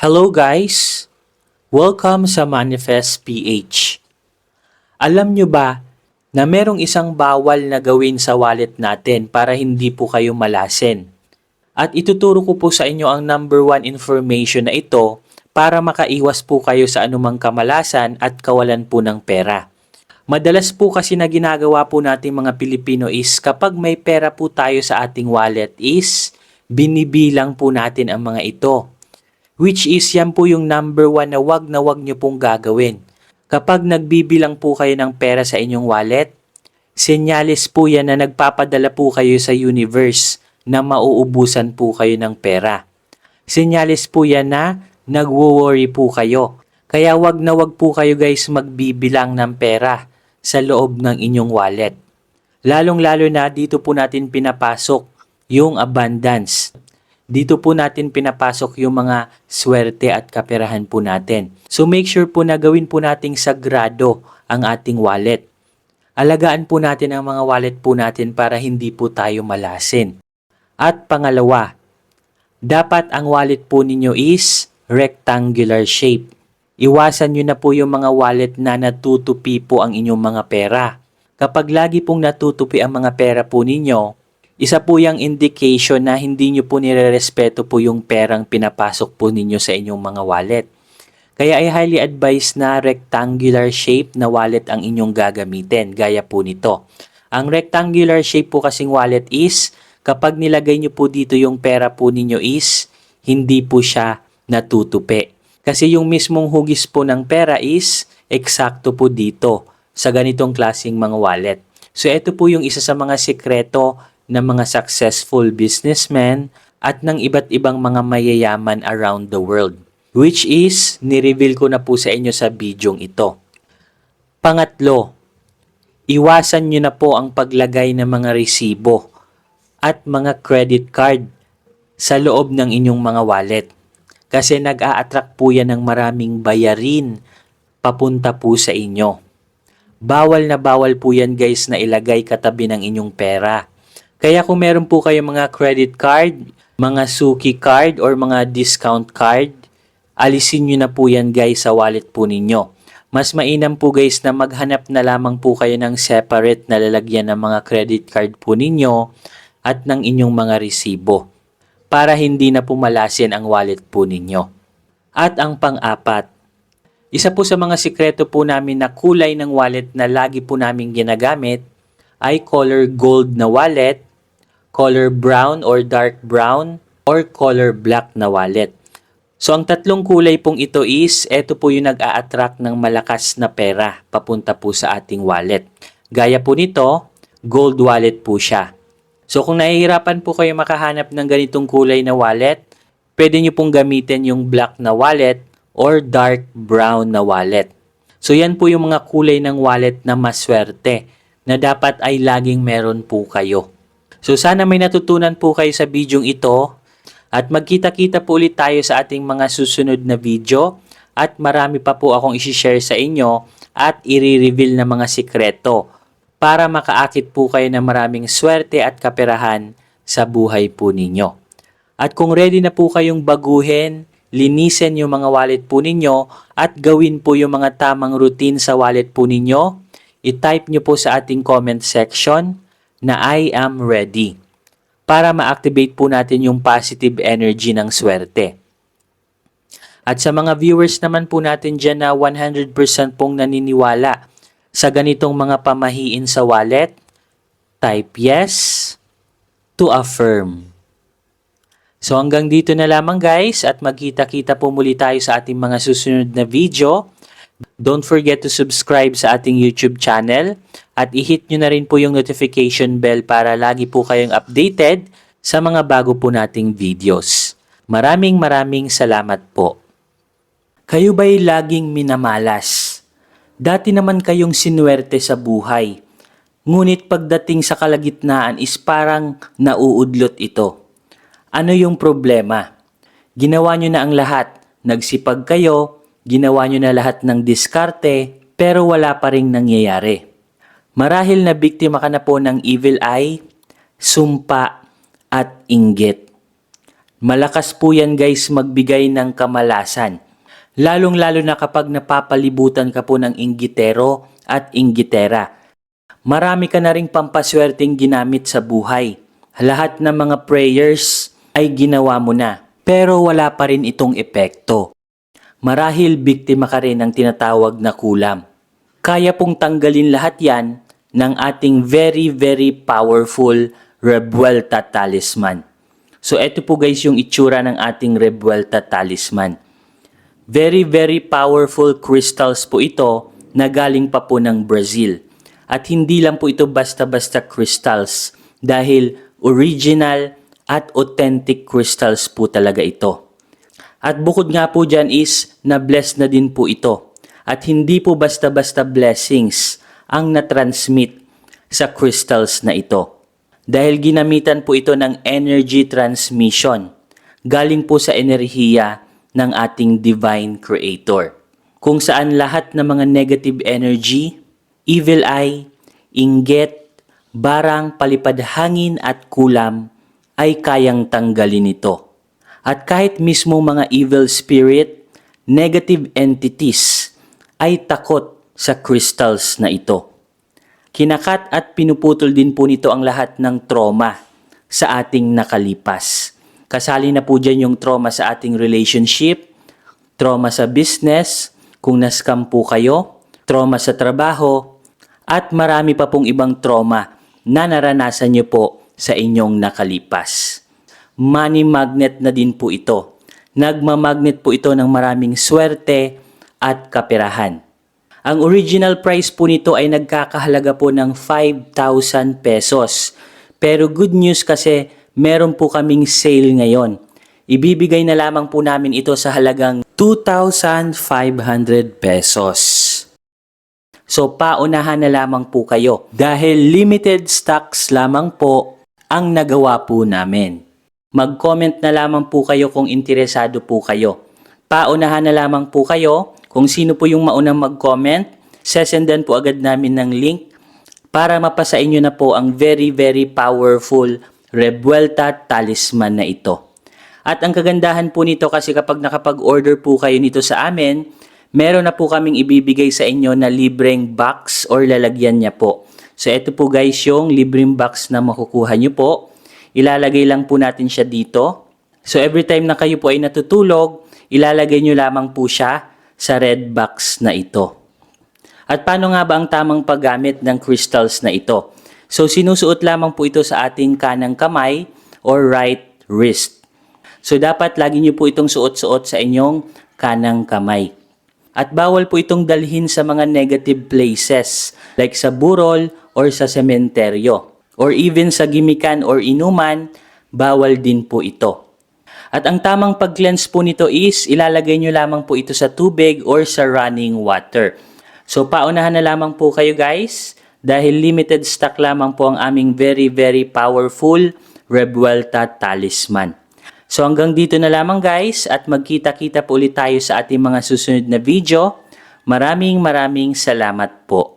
Hello guys! Welcome sa Manifest PH. Alam nyo ba na merong isang bawal na gawin sa wallet natin para hindi po kayo malasin? At ituturo ko po sa inyo ang number 1 information na ito para makaiwas po kayo sa anumang kamalasan at kawalan po ng pera. Madalas po kasi na ginagawa po nating mga Pilipino is kapag may pera po tayo sa ating wallet is binibilang po natin ang mga ito. Which is yan po yung number 1 na wag nyo pong gagawin. Kapag nagbibilang po kayo ng pera sa inyong wallet, senyales po yan na nagpapadala po kayo sa universe na mauubusan po kayo ng pera. Senyales po yan na nagwo-worry po kayo. Kaya wag po kayo guys magbibilang ng pera sa loob ng inyong wallet. Lalong-lalo na dito po natin pinapasok yung abundance. Dito po natin pinapasok yung mga swerte at kaperahan po natin. So make sure po na gawin po nating sagrado ang ating wallet. Alagaan po natin ang mga wallet po natin para hindi po tayo malasin. At pangalawa, dapat ang wallet po ninyo is rectangular shape. Iwasan nyo na po yung mga wallet na natutupi po ang inyong mga pera. Kapag lagi pong natutupi ang mga pera po ninyo, isa po yung indication na hindi nyo po nire-respeto po yung perang pinapasok po ninyo sa inyong mga wallet. Kaya ay highly advised na rectangular shape na wallet ang inyong gagamitin, gaya po nito. Ang rectangular shape po kasing wallet is, kapag nilagay nyo po dito yung pera po ninyo is, hindi po siya natutupi. Kasi yung mismong hugis po ng pera is, eksakto po dito sa ganitong klaseng mga wallet. So ito po yung isa sa mga sikreto ng mga successful businessmen at ng iba't ibang mga mayayaman around the world. Which is, ni-reveal ko na po sa inyo sa bidyong ito. Pangatlo, iwasan nyo na po ang paglagay ng mga resibo at mga credit card sa loob ng inyong mga wallet. Kasi nag-a-attract po yan ng maraming bayarin papunta po sa inyo. Bawal na bawal po yan guys na ilagay katabi ng inyong pera. Kaya kung meron po kayong mga credit card, mga Suki card, or mga discount card, alisin nyo na po yan guys sa wallet po ninyo. Mas mainam po guys na maghanap na lamang po kayo ng separate na lalagyan ng mga credit card po ninyo at ng inyong mga resibo para hindi na pumalasin ang wallet po ninyo. At ang pang-apat, isa po sa mga sikreto po namin na kulay ng wallet na lagi po namin ginagamit ay color gold na wallet, color brown or dark brown, or color black na wallet. So ang tatlong kulay pong ito is, ito po yung nag-a-attract ng malakas na pera papunta po sa ating wallet. Gaya po nito, gold wallet po siya. So kung nahihirapan po kayo makahanap ng ganitong kulay na wallet, pwede nyo pong gamitin yung black na wallet or dark brown na wallet. So yan po yung mga kulay ng wallet na maswerte na dapat ay laging meron po kayo. So sana may natutunan po kayo sa bidyong ito at magkita-kita po ulit tayo sa ating mga susunod na video at marami pa po akong isi-share sa inyo at i-reveal na mga sikreto para makaakit po kayo ng maraming swerte at kaperahan sa buhay po ninyo. At kung ready na po kayong baguhin, linisin yung mga wallet po ninyo at gawin po yung mga tamang routine sa wallet po ninyo, i-type nyo po sa ating comment section na I am ready para ma-activate po natin yung positive energy ng swerte. At sa mga viewers naman po natin dyan na 100% pong naniniwala sa ganitong mga pamahiin sa wallet, type yes to affirm. So hanggang dito na lamang guys at magkita-kita po muli tayo sa ating mga susunod na video. Don't forget to subscribe sa ating YouTube channel at i-hit nyo na rin po yung notification bell para lagi po kayong updated sa mga bago po nating videos. Maraming salamat po. Kayo ba'y laging minamalas? Dati naman kayong sinuwerte sa buhay. Ngunit pagdating sa kalagitnaan is parang nauudlot ito. Ano yung problema? Ginawa nyo na ang lahat. Nagsipag kayo, ginawa nyo na lahat ng diskarte, pero wala pa ring nangyayari. Marahil na biktima ka na po ng evil eye, sumpa, at inggit. Malakas po yan guys magbigay ng kamalasan. Lalong-lalo na kapag napapalibutan ka po ng inggitero at inggitera. Marami ka na ring pampaswerteng ginamit sa buhay. Lahat ng mga prayers ay ginawa mo na, pero wala pa rin itong epekto. Marahil biktima ka rin ng tinatawag na kulam. Kaya pong tanggalin lahat yan ng ating very very powerful Revuelta Talisman. So ito po guys yung itsura ng ating Revuelta Talisman. Very very powerful crystals po ito na galing pa po ng Brazil. At hindi lang po ito basta-basta crystals dahil original at authentic crystals po talaga ito. At bukod nga po dyan is na-bless na din po ito. At hindi po basta-basta blessings ang na-transmit sa crystals na ito. Dahil ginamitan po ito ng energy transmission. Galing po sa enerhiya ng ating Divine Creator. Kung saan lahat ng mga negative energy, evil eye, inggit, barang, palipad hangin at kulam ay kayang tanggalin ito. At kahit mismo mga evil spirit, negative entities ay takot sa crystals na ito. Kinakat at pinuputol din po nito ang lahat ng trauma sa ating nakalipas. Kasali na po dyan yung trauma sa ating relationship, trauma sa business, kung na-scam po kayo, trauma sa trabaho, at marami pa pong ibang trauma na naranasan nyo po sa inyong nakalipas. Money magnet na din po ito. Nagmamagnet po ito ng maraming swerte at kaperahan. Ang original price po nito ay nagkakahalaga po ng 5,000 pesos. Pero good news kasi meron po kaming sale ngayon. Ibibigay na lamang po namin ito sa halagang 2,500 pesos. So paunahan na lamang po kayo dahil limited stocks lamang po ang nagawa po namin. Mag-comment na lamang po kayo kung interesado po kayo. Paunahan na lamang po kayo kung sino po yung maunang mag-comment. Sesendan po agad namin ng link para mapasa inyo na po ang very very powerful Revuelta Talisman na ito. At ang kagandahan po nito kasi kapag nakapag-order po kayo nito sa amin, meron na po kaming ibibigay sa inyo na libreng box or lalagyan niya po. So ito po guys yung libreng box na makukuha nyo po. Ilalagay lang po natin siya dito. So every time na kayo po ay natutulog, ilalagay nyo lamang po siya sa red box na ito. At paano nga ba ang tamang paggamit ng crystals na ito? So sinusuot lamang po ito sa ating kanang kamay or right wrist. So dapat lagi nyo po itong suot-suot sa inyong kanang kamay. At bawal po itong dalhin sa mga negative places like sa burol or sa sementeryo. Or even sa gimikan or inuman, bawal din po ito. At ang tamang pag-cleanse po nito is ilalagay nyo lamang po ito sa tubig or sa running water. So paunahan na lamang po kayo guys dahil limited stock lamang po ang aming very very powerful Revuelta Talisman. So hanggang dito na lamang guys at magkita-kita po ulit tayo sa ating mga susunod na video. Maraming salamat po.